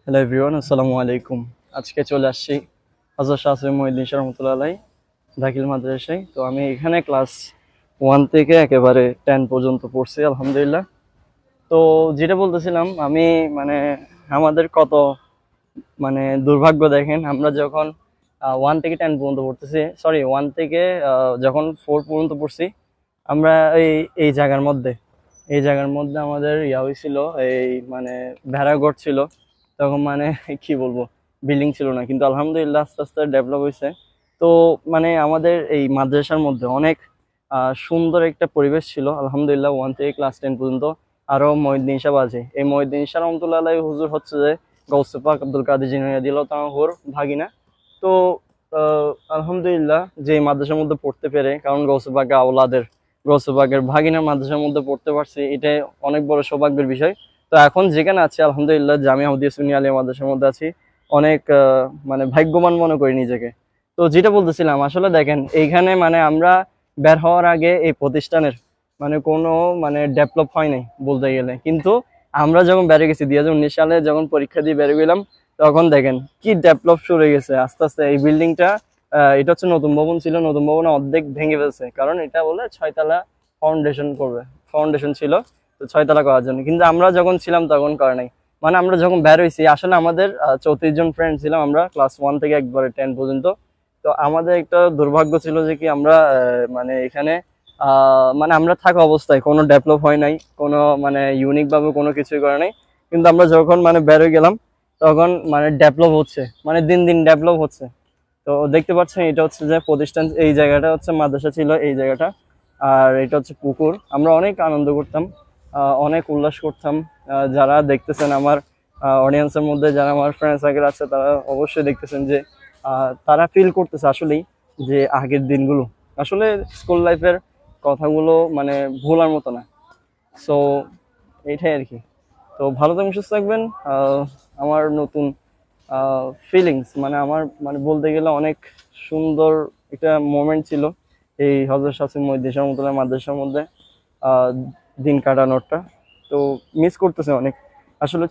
Hello everyone, আসসালামু আলাইকুম। আজকে চলে আসছি হযরত শাহ আসিফ মহিউদ্দিন শাহ রহমাতুল্লাহ আলাইহি দাখিল মাদ্রাসায়। তো আমি এখানে ক্লাস 1 থেকে একেবারে 10 পর্যন্ত পড়ছি আলহামদুলিল্লাহ। তো যেটা বলতেছিলাম আমি, মানে আমাদের কত দুর্ভাগ্য দেখেন, আমরা যখন 1 থেকে 10 পর্যন্ত পড়তেছি, সরি 1 থেকে যখন 4 পর্যন্ত পড়ছি, আমরা এই এই জায়গার মধ্যে এই জায়গার মধ্যে আমাদের হয়েছিল, এই ভেড়াঘর ছিল তখন, কি বলবো, বিল্ডিং ছিল না, কিন্তু আলহামদুলিল্লাহ আস্তে আস্তে ডেভেলপ হয়েছে। তো আমাদের এই মাদ্রাসার মধ্যে অনেক সুন্দর একটা পরিবেশ ছিল আলহামদুলিল্লাহ। 1 থেকে ক্লাস 10 পর্যন্ত আরো মহিউদ্দিন সাহেব আছে। এই মহিউদ্দিন শাহ রহমাতুল্লাহ আলাইহি হুজুর হচ্ছে যে গৌসে পাক আব্দুল কাদের জিলানী রাদিয়াল্লাহু তাআলা আনহুর ভাগিনা। তো আলহামদুলিল্লাহ যে মাদ্রাসার মধ্যে পড়তে পেরে, কারণ গৌসে পাকের ভাগিনার মাদ্রাসার মধ্যে পড়তে পারছি, এটাই অনেক বড় সৌভাগ্যের বিষয়। তো এখন যেখানে আছি আলহামদুলিল্লাহ জামিয়া আহমদিয়া সুন্নিয়া আলিয়া মাদ্রাসার মধ্যে আছি, অনেক ভাগ্যবান মনে করি নিজেকে। তো যেটা বলতেছিলাম, আসলে দেখেন এইখানে আমরা বের হওয়ার আগে এই প্রতিষ্ঠানের কোনো ডেভেলপ হয় নাই বলতে গেলে, কিন্তু আমরা যখন বেড়ে গেছি 2019 সালে যখন পরীক্ষা দিয়ে বেড়ে গেলাম, তখন দেখেন কি ডেভেলপ শুরু হয়ে গেছে আস্তে আস্তে। এই বিল্ডিংটা, এটা হচ্ছে নতুন ভবন ছিল, নতুন ভবনে অর্ধেক ভেঙে ফেলছে, কারণ এটা বলে 6 তলা ফাউন্ডেশন ছিল, তো 6 তলা করার জন্য। কিন্তু আমরা যখন ছিলাম তখন করে নাই, আমরা যখন বের হয়েছি, আসলে আমাদের 34 জন ফ্রেন্ড ছিলাম আমরা ক্লাস 1 থেকে একবারে 10 পর্যন্ত। তো আমাদের একটা দুর্ভাগ্য ছিল যে কি আমরা এখানে আমরা থাকা অবস্থায় কোনো ডেভেলপ হয় নাই, কোনো ইউনিক ভাবে কোনো কিছুই করে নাই। কিন্তু আমরা যখন বের হয়ে গেলাম, তখন ডেভেলপ হচ্ছে, দিন দিন ডেভেলপ হচ্ছে। তো দেখতে পাচ্ছেন এটা হচ্ছে যে প্রতিষ্ঠান, এই জায়গাটা হচ্ছে মাদ্রাসা ছিল এই জায়গাটা, আর এটা হচ্ছে পুকুর। আমরা অনেক আনন্দ করতাম, অনেক উল্লাস করতাম। যারা দেখতেছেন আমার অডিয়েন্সের মধ্যে, যারা আমার ফ্রেন্ড সার্কেল আছে, তারা অবশ্যই দেখতেছেন যে তারা ফিল করতেছে আসলেই যে আগের দিনগুলো, আসলে স্কুল লাইফের কথাগুলো ভোলার মতো না। সো এইটাই আর কি। তো ভালো থাকবেন, সুস্থ থাকবেন। আমার নতুন ফিলিংস, আমার বলতে গেলে অনেক সুন্দর একটা মোমেন্ট ছিল এই হযরত শাহ আসিফ মহিউদ্দিন শাহ রহমাতুল্লাহ মাদ্রাসার মধ্যে দিন কাটানোরটা। তো মিস করতেছে অনেক। আসলে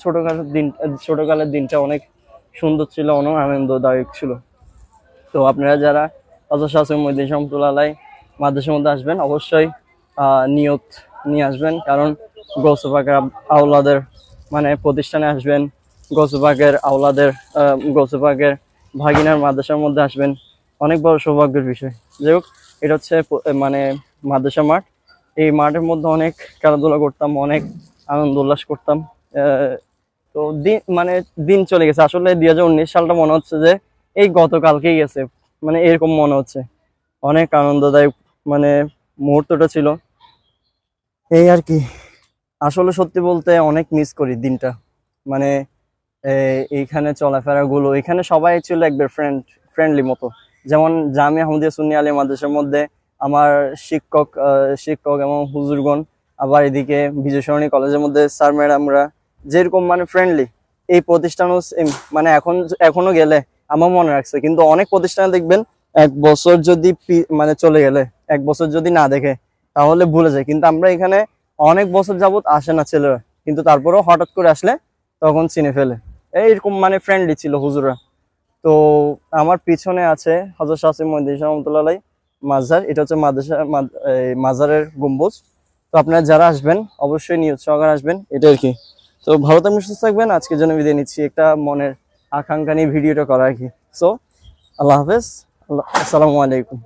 ছোটকালের দিনটা অনেক সুন্দর ছিল, অনেক আনন্দদায়ক ছিল। তো আপনারা যারা হযরত শাহ আসিফ মহিউদ্দিন শাহ রহমাতুল্লাহ আলাইহি মাদ্রাসার মধ্যে আসবেন, অবশ্যই নিয়ত নিয়ে আসবেন, কারণ গৌসে পাকের আওলাদের প্রতিষ্ঠানে আসবেন, গৌসে পাকের ভাগিনার মাদ্রাসার মধ্যে আসবেন, অনেক বড় সৌভাগ্যের বিষয়। যাই হোক, এটা হচ্ছে মাদ্রাসা মাঠ। এই মাঠের মধ্যে অনেক খেলাধুলা করতাম, অনেক আনন্দ উল্লাস করতাম। তো দিন চলে গেছে, আসলে 2019 সালটা মনে হচ্ছে যে এই গতকালকেই গেছে, এরকম মনে হচ্ছে। অনেক আনন্দদায়ক মুহূর্তটা ছিল, এই আর কি। আসলে সত্যি বলতে অনেক মিস করি দিনটা। মানে এইখানে চলাফেরা গুলো, এখানে সবাই ছিল একবার ফ্রেন্ডলি মতো। যেমন জামিয়া আহমদিয়া সুন্নিয়া আলিয়া মাদ্রাসার মধ্যে আমার শিক্ষক এবং হুজুরগণ, আবার এদিকে বিজয় সরণি কলেজের মধ্যে স্যার ম্যাডামরা যেরকম ফ্রেন্ডলি, এই প্রতিষ্ঠানও এখনো গেলে আমার মনে রাখছে। কিন্তু অনেক প্রতিষ্ঠানে দেখবেন 1 বছর যদি চলে গেলে, 1 বছর যদি না দেখে তাহলে ভুলে যায়। কিন্তু আমরা এখানে অনেক বছর যাবত আসে না ছেলেরা, কিন্তু তারপরেও হঠাৎ করে আসলে তখন চিনে ফেলে, এইরকম ফ্রেন্ডলি ছিল হুজুররা। তো আমার পিছনে আছে হযরত শাহ আসিফ মহিউদ্দিন শাহ রহমাতুল্লাহ আলাইহি মাজার, এটা হচ্ছে মাজারের গম্বুজ। তো আপনারা যারা আসবেন অবশ্যই নিয়ত সহকারে আসবেন, এটা আর কি। তো ভালো থাকবেন, সুস্থ থাকবেন। আজকের জন্য বিদায় নিচ্ছি, একটা মনের আকাঙ্ক্ষা নিয়ে ভিডিওটা করা আর কি। সো আল্লাহ হাফেজ, আসসালামু আলাইকুম।